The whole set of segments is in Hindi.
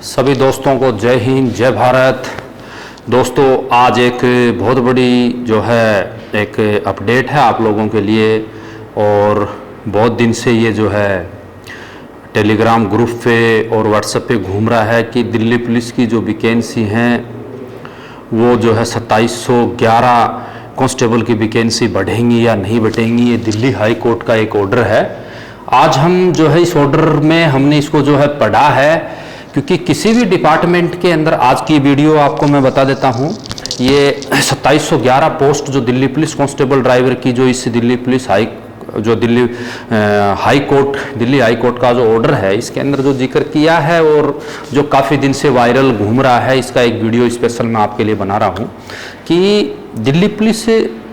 सभी दोस्तों को जय हिंद जय भारत। दोस्तों आज एक बहुत बड़ी जो है एक अपडेट है आप लोगों के लिए, और बहुत दिन से ये जो है टेलीग्राम ग्रुप पे और व्हाट्सएप पे घूम रहा है कि दिल्ली पुलिस की जो वैकेंसी हैं वो जो है 2711 कांस्टेबल की वैकेंसी बढ़ेंगी या नहीं बढ़ेंगी। ये दिल्ली हाई कोर्ट का एक ऑर्डर है। आज हम जो है इस ऑर्डर में हमने इसको जो है पढ़ा है, क्योंकि किसी भी डिपार्टमेंट के अंदर आज की वीडियो आपको मैं बता देता हूँ, ये 2711 पोस्ट जो दिल्ली पुलिस कांस्टेबल ड्राइवर की जो इस Delhi police Delhi high court का जो ऑर्डर है इसके अंदर जो जिक्र किया है और जो काफ़ी दिन से वायरल घूम रहा है, इसका एक वीडियो स्पेशल मैं आपके लिए बना रहा हूँ कि दिल्ली पुलिस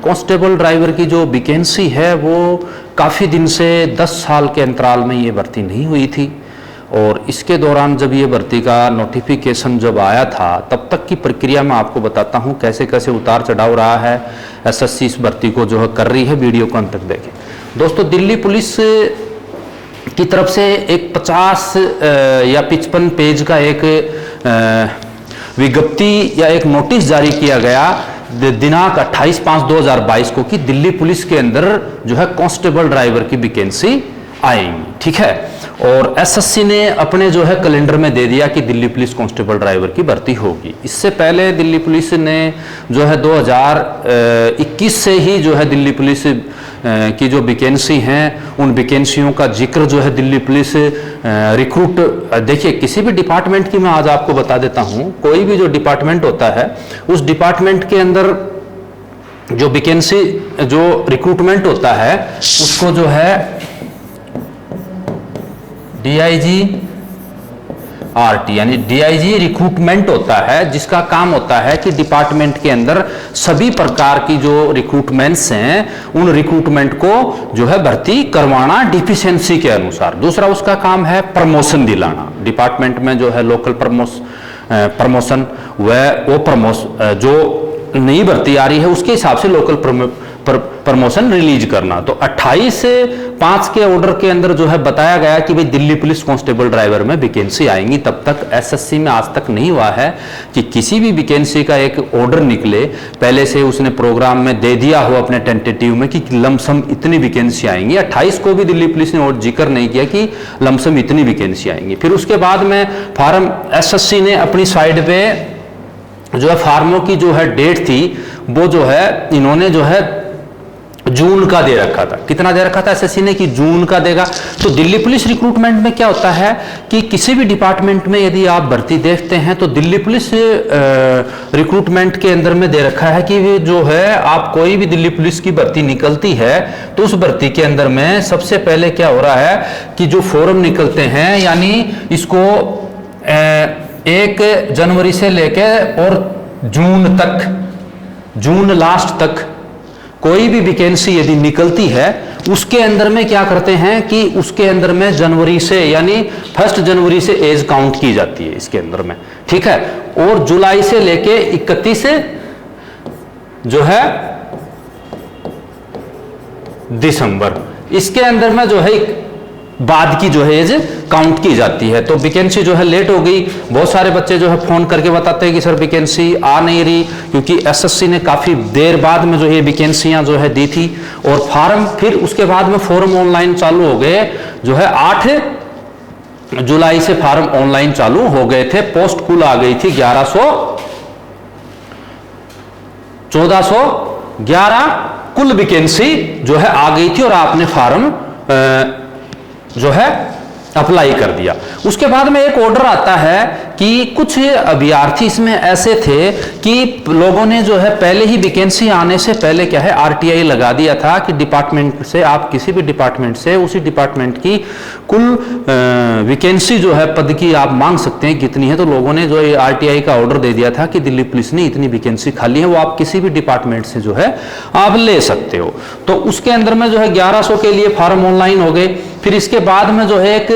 कांस्टेबल ड्राइवर की जो वैकेंसी है वो काफ़ी दिन से 10 साल के अंतराल में ये भर्ती नहीं हुई थी। और इसके दौरान जब ये भर्ती का नोटिफिकेशन जब आया था तब तक की प्रक्रिया मैं आपको बताता हूँ कैसे कैसे उतार चढ़ाव रहा है। एसएससी इस भर्ती को जो है कर रही है, वीडियो को अंत तक देखें। दोस्तों दिल्ली पुलिस की तरफ से एक 50 या 55 पेज का एक विज्ञप्ति या एक नोटिस जारी किया गया दिनांक 28/5/2022 को कि दिल्ली पुलिस के अंदर जो है कांस्टेबल ड्राइवर की वैकेंसी आएंगी, ठीक है। और एसएससी ने अपने जो है कैलेंडर में दे दिया कि दिल्ली पुलिस कांस्टेबल ड्राइवर की भर्ती होगी। इससे पहले दिल्ली पुलिस ने जो है 2021 से ही जो है दिल्ली पुलिस की जो वैकेंसी हैं उन वैकेंसियों का जिक्र जो है दिल्ली पुलिस रिक्रूट, देखिए किसी भी डिपार्टमेंट की मैं आज आपको बता देता हूं, कोई भी जो डिपार्टमेंट होता है उस डिपार्टमेंट के अंदर जो वैकेंसी जो रिक्रूटमेंट होता है उसको जो है डीआईजी आरटी यानी डीआईजी रिक्रूटमेंट होता है, जिसका काम होता है कि डिपार्टमेंट के अंदर सभी प्रकार की जो रिक्रूटमेंट्स हैं उन रिक्रूटमेंट को जो है भर्ती करवाना डिफिशिएंसी के अनुसार। दूसरा उसका काम है प्रमोशन दिलाना। डिपार्टमेंट में जो है लोकल प्रमोशन जो नई भर्ती आ रही है उसके हिसाब से लोकल प्रमोशन रिलीज करना। तो 28/5 के ऑर्डर के अंदर जो है बताया गया कि भाई दिल्ली पुलिस कांस्टेबल ड्राइवर में वैकेंसी आएंगी। तब तक एसएससी में आज तक नहीं हुआ है कि किसी भी वैकेंसी का एक ऑर्डर निकले, पहले से उसने प्रोग्राम में दे दिया हो अपने टेंटेटिव में कि लमसम इतनी वैकेंसी आएंगी। 28 को भी दिल्ली पुलिस ने और जिक्र नहीं किया कि लमसम इतनी वैकेंसी आएंगी। फिर उसके बाद में फार्म एसएससी ने अपनी साइड पे जो है फार्मों की जो है डेट थी वो जो है इन्होंने जो है जून का दे रखा था। कितना दे रखा था एसएससी ने कि जून का देगा। तो दिल्ली पुलिस रिक्रूटमेंट में क्या होता है कि किसी भी डिपार्टमेंट में यदि आप भर्ती देखते हैं तो दिल्ली पुलिस रिक्रूटमेंट के अंदर में दे रखा है कि जो है आप कोई भी दिल्ली पुलिस की भर्ती निकलती है तो उस भर्ती के अंदर में सबसे पहले क्या हो रहा है कि जो फॉर्म निकलते हैं, यानी इसको 1 जनवरी से लेके और जून लास्ट तक कोई भी वैकेंसी यदि निकलती है उसके अंदर में क्या करते हैं कि उसके अंदर में जनवरी से यानी 1 जनवरी से एज काउंट की जाती है इसके अंदर में, ठीक है। और जुलाई से लेके 31 जो है दिसंबर, इसके अंदर में जो है बाद की जो है एज काउंट की जाती है। तो वैकेंसी जो है लेट हो गई। बहुत सारे बच्चे जो है फोन करके बताते हैं कि सर वैकेंसी आ नहीं रही, क्योंकि एसएससी ने काफी देर बाद में जो ये वैकेंसियां जो है दी थी। और फार्म फिर उसके बाद में फॉर्म ऑनलाइन चालू हो गए, जो है 8 जुलाई से फार्म ऑनलाइन चालू हो गए थे। पोस्ट कुल आ गई थी 1411 कुल वैकेंसी जो है आ गई थी और आपने फार्म जो है अप्लाई कर दिया। उसके बाद में एक ऑर्डर आता है कि कुछ अभ्यर्थी इसमें ऐसे थे कि लोगों ने जो है पहले ही वैकेंसी आने से पहले क्या है आरटीआई लगा दिया था कि डिपार्टमेंट से आप किसी भी डिपार्टमेंट से उसी डिपार्टमेंट की कुल वैकेंसी जो है पद की आप मांग सकते हैं कितनी है। तो लोगों ने जो आरटीआई का ऑर्डर दे दिया था कि दिल्ली पुलिस ने इतनी वैकेंसी खाली है, वो आप किसी भी डिपार्टमेंट से जो है आप ले सकते हो। तो उसके अंदर में जो है 1100 के लिए फार्म ऑनलाइन हो गए। फिर इसके बाद में जो है एक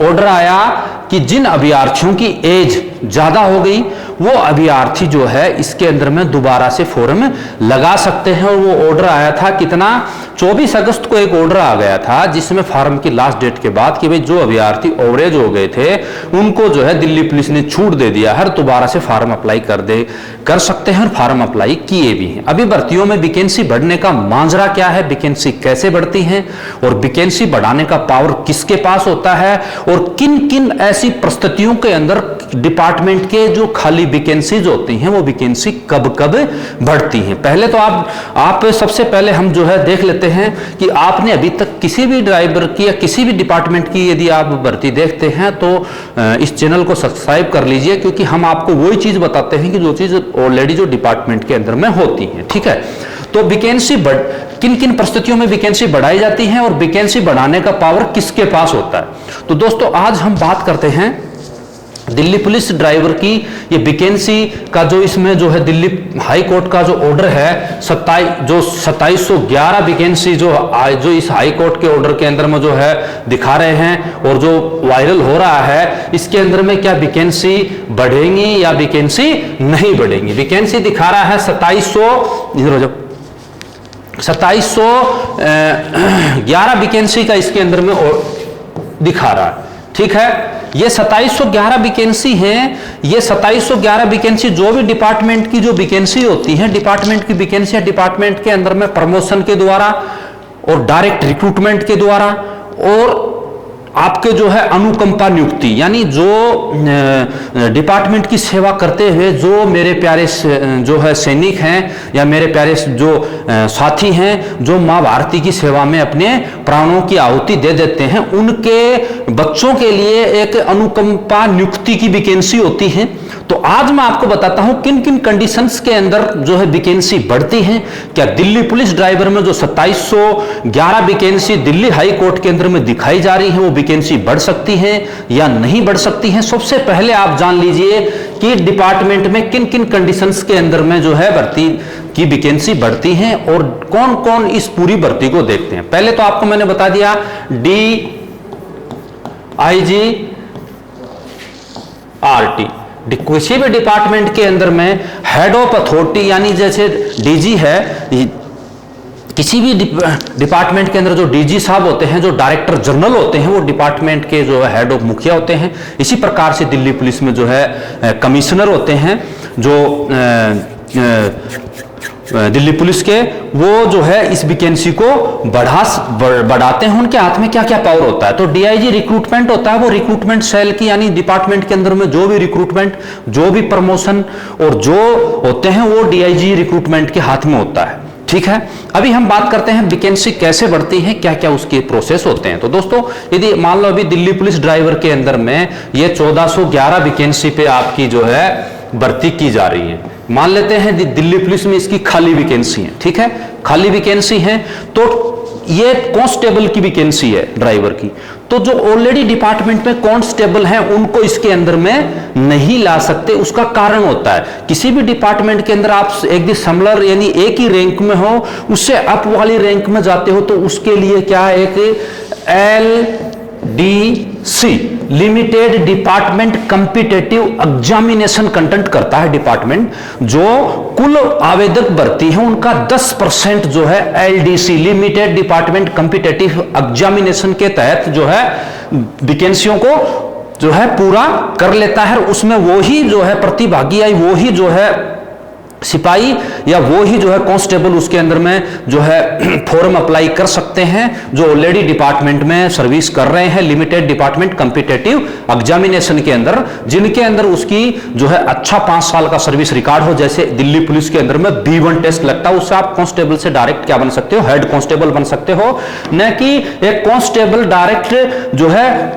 ऑर्डर आया कि जिन अभ्यर्थियों की एज ज्यादा हो गई वो अभ्यर्थी जो है इसके अंदर में दोबारा से फॉर्म लगा सकते हैं। और वो ऑर्डर आया था कितना 24 अगस्त को एक ऑर्डर आ गया था जिसमें फार्म की लास्ट डेट के बाद कि भाई जो अभ्यर्थी ओवरेज हो गए थे उनको जो है दिल्ली पुलिस ने छूट दे दिया है, दोबारा से फार्म अप्लाई कर सकते हैं और फार्म अप्लाई किए भी हैं। अभी भर्तियों में वैकेंसी बढ़ने का मांजरा क्या है, वैकेंसी कैसे बढ़ती हैं और वैकेंसी बढ़ाने का पावर किसके पास होता है और किन किन ऐसी परिस्थितियों के अंदर डिपार्टमेंट के जो खाली वैकेंसीज होती हैं वो वैकेंसी कब कब बढ़ती हैं। पहले तो आप सबसे पहले हम जो है देख लेते हैं कि आपने अभी तक किसी भी ड्राइवर की या किसी भी डिपार्टमेंट की यदि आप भर्ती देखते हैं तो इस चैनल को सब्सक्राइब कर लीजिए, क्योंकि हम आपको वही चीज बताते हैं कि जो चीज ऑलरेडी जो डिपार्टमेंट के अंदर में होती है। ठीक है, तो वैकेंसी किन किन परिस्थितियों में वैकेंसी बढ़ाई जाती है और वैकेंसी बढ़ाने का पावर किसके पास होता है। तो दोस्तों आज हम बात करते हैं दिल्ली पुलिस ड्राइवर की ये वैकेंसी का, जो इसमें जो है दिल्ली हाई कोर्ट का जो ऑर्डर है 2711 वैकेंसी जो इस हाई कोर्ट के ऑर्डर के अंदर में जो है दिखा रहे हैं और जो वायरल हो रहा है, इसके अंदर में क्या वैकेंसी बढ़ेंगी या वैकेंसी नहीं बढ़ेंगी। वैकेंसी दिखा रहा है 2711 वैकेंसी का इसके अंदर में दिखा रहा है। ठीक है, ये 2711 वैकेंसी है। ये 2711 वैकेंसी जो भी डिपार्टमेंट की जो वैकेंसी होती है, डिपार्टमेंट की वैकेंसी डिपार्टमेंट के अंदर में प्रमोशन के द्वारा और डायरेक्ट रिक्रूटमेंट के द्वारा और आपके जो है अनुकंपा नियुक्ति, यानी जो डिपार्टमेंट की सेवा करते हुए जो मेरे प्यारे जो है सैनिक हैं या मेरे प्यारे जो साथी हैं जो मां भारती की सेवा में अपने प्राणों की आहुति दे देते हैं, उनके बच्चों के लिए एक अनुकंपा नियुक्ति की वैकेंसी होती है। तो आज मैं आपको बताता हूं किन किन कंडीशंस के अंदर जो है वैकेंसी बढ़ती है। क्या दिल्ली पुलिस ड्राइवर में जो 2711 वैकेंसी दिल्ली हाई कोर्ट के अंदर में दिखाई जा रही है वो वैकेंसी बढ़ सकती है या नहीं बढ़ सकती है। सबसे पहले आप जान लीजिए कि डिपार्टमेंट में किन किन कंडीशंस के अंदर में जो है भर्ती की वैकेंसी बढ़ती है और कौन कौन इस पूरी भर्ती को देखते हैं। पहले तो आपको मैंने बता दिया DIGRT, किसी भी डिपार्टमेंट के अंदर में हेड ऑफ अथॉरिटी, यानी जैसे डीजी है, किसी भी डिपार्टमेंट के अंदर जो डीजी साहब होते हैं, जो डायरेक्टर जनरल होते हैं, वो डिपार्टमेंट के जो है हेड ऑफ मुखिया होते हैं। इसी प्रकार से दिल्ली पुलिस में जो है कमिश्नर होते हैं, जो दिल्ली पुलिस के, वो जो है इस वैकेंसी को बढ़ाते हैं। उनके हाथ में क्या क्या पावर होता है। तो डीआईजी रिक्रूटमेंट होता है, वो रिक्रूटमेंट सेल की, यानी डिपार्टमेंट के अंदर में जो भी रिक्रूटमेंट, जो भी प्रमोशन और जो होते हैं वो डीआईजी रिक्रूटमेंट के हाथ में होता है। ठीक है, अभी हम बात करते हैं वैकेंसी कैसे बढ़ती है, क्या क्या उसके प्रोसेस होते हैं। तो दोस्तों यदि मान लो अभी दिल्ली पुलिस ड्राइवर के अंदर में ये 1411 वैकेंसी पे आपकी जो है भर्ती की जा रही है, मान लेते हैं दिल्ली पुलिस में इसकी खाली वैकेंसी है। ठीक है, खाली वैकेंसी है तो ये कांस्टेबल की वैकेंसी है ड्राइवर की। तो जो ऑलरेडी डिपार्टमेंट में कांस्टेबल हैं उनको इसके अंदर में नहीं ला सकते। उसका कारण होता है किसी भी डिपार्टमेंट के अंदर आप एक सिमिलर यानी एक ही रैंक में हो, उससे अप वाली रैंक में जाते हो तो उसके लिए क्या एक LDC limited department competitive examination conduct करता है डिपार्टमेंट। जो कुल आवेदक भर्ती है उनका 10% जो है LDC limited department competitive examination के तहत जो है वैकेंसियों को जो है पूरा कर लेता है। उसमें वो ही जो है प्रतिभागी या वो ही जो है सिपाही या वो ही जो है कांस्टेबल उसके अंदर में जो है फॉर्म अप्लाई कर सकते हैं जो ऑलरेडी डिपार्टमेंट में सर्विस कर रहे हैं लिमिटेड डिपार्टमेंट कॉम्पिटिटिव एग्जामिनेशन के अंदर, जिनके अंदर उसकी जो है अच्छा 5 साल का सर्विस रिकॉर्ड हो। जैसे दिल्ली पुलिस के अंदर में B1 टेस्ट लगता है, उससे आप कांस्टेबल से डायरेक्ट क्या बन सकते हो, हेड कांस्टेबल बन सकते हो, न कि एक कांस्टेबल डायरेक्ट जो है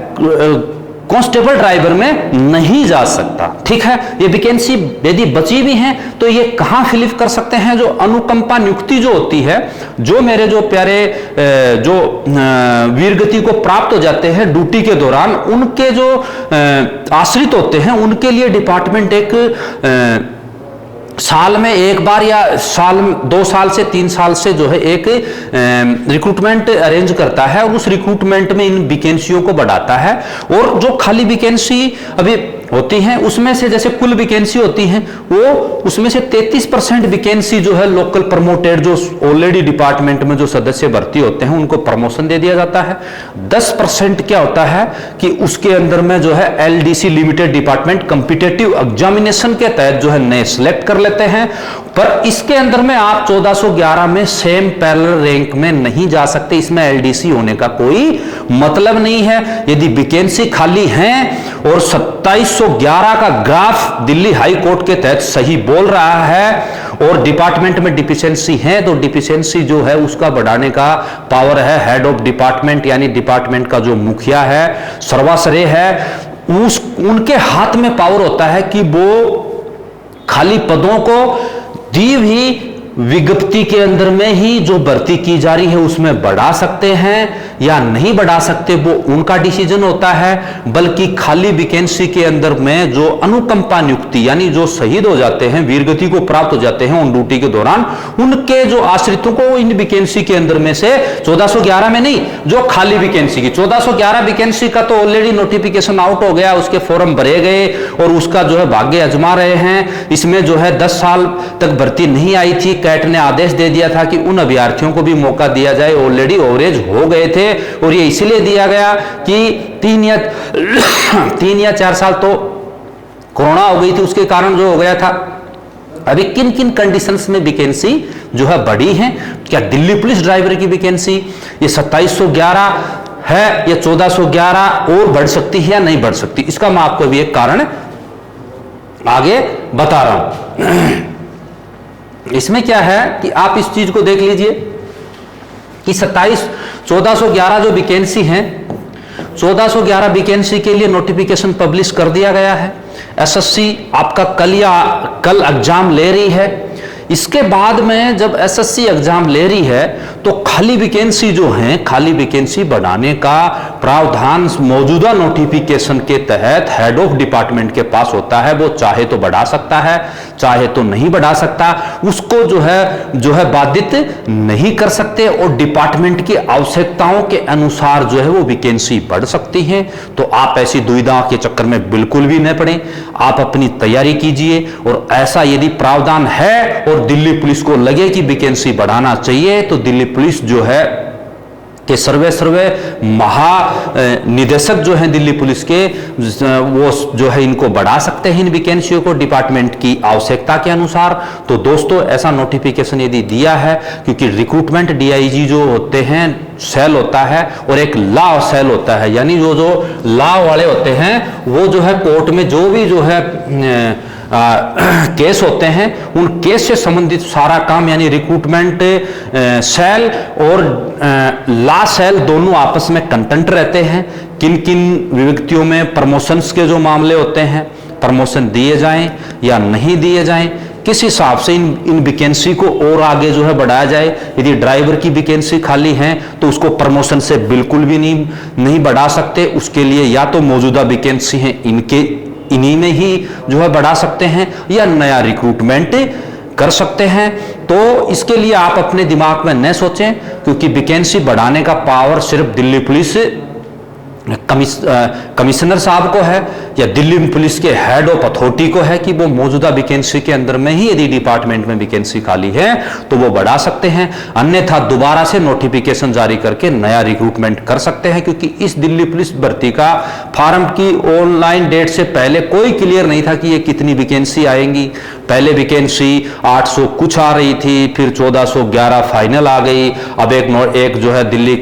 कांस्टेबल ड्राइवर में नहीं जा सकता। ठीक है, ये वैकेंसी यदि बची भी हैं तो ये कहां फिलअप कर सकते हैं। जो अनुकंपा नियुक्ति जो होती है, जो मेरे जो प्यारे जो वीरगति को प्राप्त हो जाते हैं ड्यूटी के दौरान, उनके जो आश्रित होते हैं उनके लिए डिपार्टमेंट एक साल में एक बार या 2 साल से 3 साल से जो है एक रिक्रूटमेंट अरेंज करता है और उस रिक्रूटमेंट में इन वैकेंसियों को बढ़ाता है। और जो खाली वैकेंसी अभी होती हैं, उसमें से जैसे कुल वैकेंसी होती हैं वो उसमें से 33% वैकेंसी जो है लोकल प्रमोटेड, जो ऑलरेडी डिपार्टमेंट में जो सदस्य भर्ती होते हैं उनको प्रमोशन दे दिया जाता है। 10% क्या होता है कि उसके अंदर में जो है LDC limited department competitive examination के तहत जो है नए सिलेक्ट कर लेते हैं, पर इसके अंदर में आप 1411 में सेम पैरेलल रैंक में नहीं जा सकते, इसमें एलडीसी होने का कोई मतलब नहीं है। यदि वैकेंसी खाली है और 2711 का ग्राफ दिल्ली हाई कोर्ट के तहत सही बोल रहा है और डिपार्टमेंट में डिफिशिएंसी है, तो डिफिशिएंसी जो है उसका बढ़ाने का पावर है हेड ऑफ डिपार्टमेंट, यानी डिपार्टमेंट का जो मुखिया है, सर्वाश्रय है, उनके हाथ में पावर होता है कि वो खाली पदों को दी हुई विज्ञप्ति के अंदर में ही जो भर्ती की जा रही है उसमें बढ़ा सकते हैं या नहीं बढ़ा सकते, वो उनका डिसीजन होता है। बल्कि खाली वैकेंसी के अंदर में जो अनुकंपा नियुक्ति, यानी जो शहीद हो जाते हैं, वीरगति को प्राप्त हो जाते हैं ऑन ड्यूटी के दौरान, उनके जो आश्रितों को इन वैकेंसी के अंदर में से 1411 में नहीं, जो खाली वैकेंसी की 1411 वैकेंसी का तो ऑलरेडी नोटिफिकेशन आउट हो गया, उसके फॉर्म भरे गए और उसका जो है भाग्य आजमा रहे हैं। इसमें जो है 10 साल तक भर्ती नहीं आई थी, कैट ने आदेश दे दिया था कि उन अभ्यर्थियों को भी मौका दिया जाए, ऑलरेडी ओवरेज हो गए थे, और ये इसलिए दिया गया कि 3 या 4 साल तो कोरोना हो गई थी, उसके कारण जो हो गया था। अभी किन किन कंडीशंस में वैकेंसी जो है बढ़ी है? क्या दिल्ली पुलिस ड्राइवर की वैकेंसी ये 2711 है या 1411 और बढ़ सकती है या नहीं बढ़ सकती? इसका मैं आपको भी एक कारण आगे बता रहा हूं। इसमें क्या है कि आप इस चीज को देख लीजिए कि 1411 जो वैकेंसी है, 1411 वैकेंसी के लिए नोटिफिकेशन पब्लिश कर दिया गया है। एसएससी आपका कल एग्जाम ले रही है। इसके बाद में जब एसएससी एग्जाम ले रही है तो खाली वैकेंसी जो है, खाली वैकेंसी बढ़ाने का प्रावधान मौजूदा नोटिफिकेशन के तहत हेड ऑफ डिपार्टमेंट के पास होता है। वो चाहे तो बढ़ा सकता है, चाहे तो नहीं बढ़ा सकता, उसको जो है बाधित नहीं कर सकते, और डिपार्टमेंट की आवश्यकताओं के अनुसार जो है वो वैकेंसी बढ़ सकती है। तो आप ऐसी दुविधा के चक्कर में बिल्कुल भी न पड़े, आप अपनी तैयारी कीजिए, और ऐसा यदि प्रावधान है और दिल्ली पुलिस को लगे कि वैकेंसी बढ़ाना चाहिए तो दिल्ली पुलिस जो है कि सर्वे महानिदेशक जो हैं दिल्ली पुलिस के, वो जो है इनको बढ़ा सकते हैं इन वैकेंसियों को डिपार्टमेंट की आवश्यकता के अनुसार। तो दोस्तों ऐसा नोटिफिकेशन यदि दिया है, क्योंकि रिक्रूटमेंट डीआईजी जो होते हैं सेल होता है और एक लॉ सेल होता है, यानी जो लॉ वाले होते हैं वो जो है कोर्ट में जो भी जो है केस होते हैं उन केस से संबंधित सारा काम, यानी रिक्रूटमेंट सेल और लॉ सेल दोनों आपस में कंटेंट रहते हैं। किन किन व्यक्तियों में प्रमोशंस के जो मामले होते हैं, प्रमोशन दिए जाएं या नहीं दिए जाएं, किस हिसाब से इन वैकेंसी को और आगे जो है बढ़ाया जाए। यदि ड्राइवर की वैकेंसी खाली है तो उसको प्रमोशन से बिल्कुल भी नहीं बढ़ा सकते, उसके लिए या तो मौजूदा वैकेंसी है इन्हीं में ही जो है बढ़ा सकते हैं या नया रिक्रूटमेंट कर सकते हैं। तो इसके लिए आप अपने दिमाग में न सोचें, क्योंकि वैकेंसी बढ़ाने का पावर सिर्फ दिल्ली पुलिस कमिश्नर साहब को है या दिल्ली पुलिस के हेड ऑफ अथॉरिटी को है कि वो मौजूदा वैकेंसी के अंदर में ही यदि डिपार्टमेंट में वैकेंसी खाली है तो वो बढ़ा सकते हैं, अन्यथा दोबारा से नोटिफिकेशन जारी करके नया रिक्रूटमेंट कर सकते हैं। क्योंकि इस दिल्ली पुलिस भर्ती का फॉर्म की ऑनलाइन डेट से पहले कोई क्लियर नहीं था कि ये कितनी वैकेंसी आएंगी। पहले वैकेंसी 800 कुछ आ रही थी, फिर 1411 फाइनल आ गई। अब एक जो है दिल्ली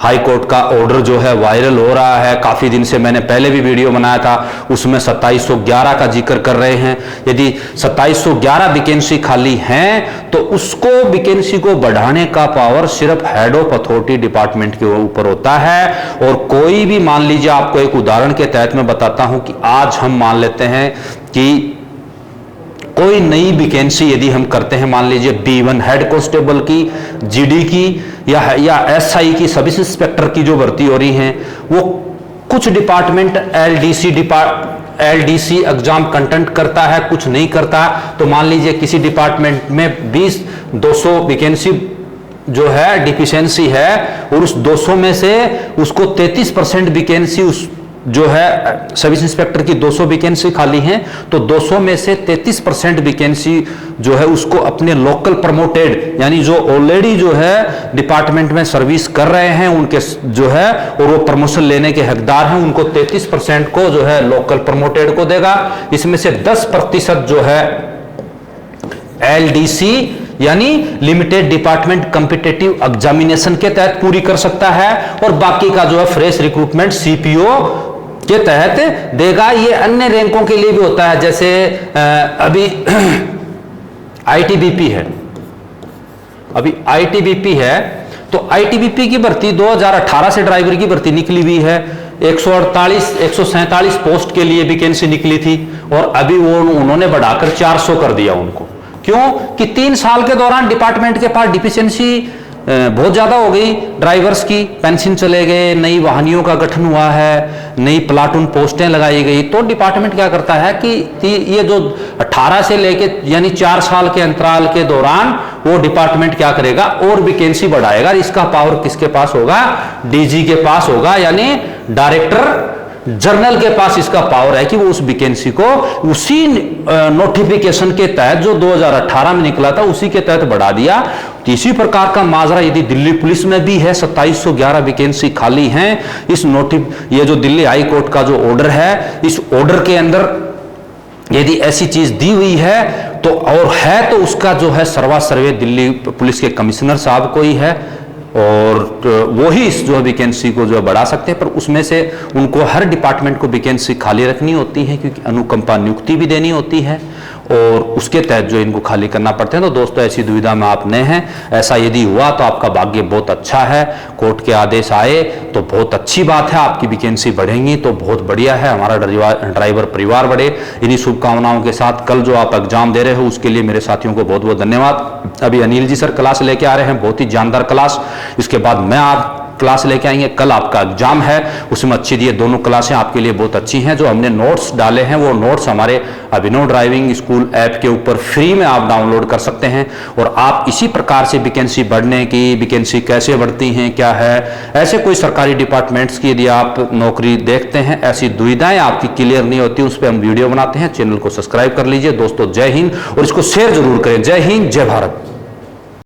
हाई कोर्ट का ऑर्डर जो है वायरल हो रहा है, काफी दिन से मैंने पहले भी वीडियो बनाया था, उसमें 2711 का जिक्र कर रहे हैं। यदि 2711 वैकेंसी खाली हैं तो उसको वैकेंसी को बढ़ाने का पावर सिर्फ हेड ऑफ अथॉरिटी डिपार्टमेंट के ऊपर होता है। और कोई भी, मान लीजिए, आपको एक उदाहरण के तहत मैं बताता हूं कि आज हम मान लेते हैं कि कोई नई वैकेंसी यदि हम करते हैं, मान लीजिए B1 हेड कांस्टेबल की, जीडी की या एसआई की, सब इंस्पेक्टर की जो भर्ती हो रही हैं, वो कुछ डिपार्टमेंट एलडीसी एग्जाम कंटेंट करता है, कुछ नहीं करता। तो मान लीजिए किसी डिपार्टमेंट में 200 वैकेंसी जो है डिफिशिएंसी है और उस 200 में से उसको 33% वैकेंसी उस जो है सब इंस्पेक्टर की 200 वैकेंसी खाली हैं, तो 200 में से 33% वैकेंसी जो है उसको अपने लोकल प्रमोटेड, यानी जो ऑलरेडी जो है डिपार्टमेंट में सर्विस कर रहे हैं उनके जो है और वो प्रमोशन लेने के हकदार हैं, उनको 33% को जो है लोकल प्रमोटेड को देगा। इसमें से 10% जो है LDC यानी लिमिटेड डिपार्टमेंट कॉम्पिटिटिव एग्जामिनेशन के तहत पूरी कर सकता है, और बाकी का जो है फ्रेश रिक्रूटमेंट CPO के तहत देगा। ये अन्य रैंकों के लिए भी होता है, जैसे अभी ITBP है, अभी ITBP है, तो ITBP की भर्ती 2018 से ड्राइवर की भर्ती निकली हुई है। 147 पोस्ट के लिए वैकेंसी निकली थी, और अभी वो उन्होंने बढ़ाकर 400 कर दिया उनको। क्यों कि 3 साल के दौरान डिपार्टमेंट के पास डिफिशियंसी बहुत ज्यादा हो गई ड्राइवर्स की, पेंशन चले गए, नई वाहनियों का गठन हुआ है, नई प्लाटून पोस्टें लगाई गई, तो डिपार्टमेंट क्या करता है कि ये जो 18 से लेके यानी 4 साल के अंतराल के दौरान वो डिपार्टमेंट क्या करेगा और वैकेंसी बढ़ाएगा। इसका पावर किसके पास होगा? DG के पास होगा, यानी डायरेक्टर जनरल के पास इसका पावर है कि वो उस वैकेंसी को उसी नोटिफिकेशन के तहत जो 2018 में निकला था उसी के तहत बढ़ा दिया। इसी प्रकार का माजरा यदि दिल्ली पुलिस में भी है, 2711 वैकेंसी खाली हैं। इस ये जो दिल्ली हाई कोर्ट का जो ऑर्डर है, इस ऑर्डर के अंदर यदि ऐसी चीज दी हुई है तो और है तो उसका जो है सर्वा सर्वे दिल्ली पुलिस के कमिश्नर साहब को ही है, और वो ही इस जो वैकेंसी को जो बढ़ा सकते हैं। पर उसमें से उनको हर डिपार्टमेंट को वैकेंसी खाली रखनी होती है, क्योंकि अनुकंपा नियुक्ति भी देनी होती है, और उसके तहत जो इनको खाली करना पड़ते हैं। तो दोस्तों ऐसी दुविधा में आप नए हैं, ऐसा यदि हुआ तो आपका भाग्य बहुत अच्छा है। कोर्ट के आदेश आए तो बहुत अच्छी बात है, आपकी वैकेंसी बढ़ेंगी तो बहुत बढ़िया है, हमारा ड्राइवर परिवार बढ़े। इन्हीं शुभकामनाओं के साथ कल जो आप एग्जाम दे रहे हो उसके लिए मेरे साथियों को बहुत बहुत धन्यवाद। अभी अनिल जी सर क्लास लेके आ रहे हैं, बहुत ही जानदार क्लास। इसके बाद मैं आप क्लास लेके आएंगे। कल आपका एग्जाम है, उसमें अच्छी दी है, दोनों क्लासें आपके लिए बहुत अच्छी हैं। जो हमने नोट्स डाले हैं वो नोट्स हमारे अभिनव ड्राइविंग स्कूल ऐप के ऊपर फ्री में आप डाउनलोड कर सकते हैं, और आप इसी प्रकार से वैकेंसी बढ़ने की, वैकेंसी कैसे बढ़ती हैं, क्या है, ऐसे कोई सरकारी डिपार्टमेंट्स की यदि आप नौकरी देखते हैं, ऐसी दुविधाएं आपकी क्लियर नहीं होती, उस पर हम वीडियो बनाते हैं। चैनल को सब्सक्राइब कर लीजिए दोस्तों। जय हिंद, और इसको शेयर जरूर करें। जय हिंद, जय भारत।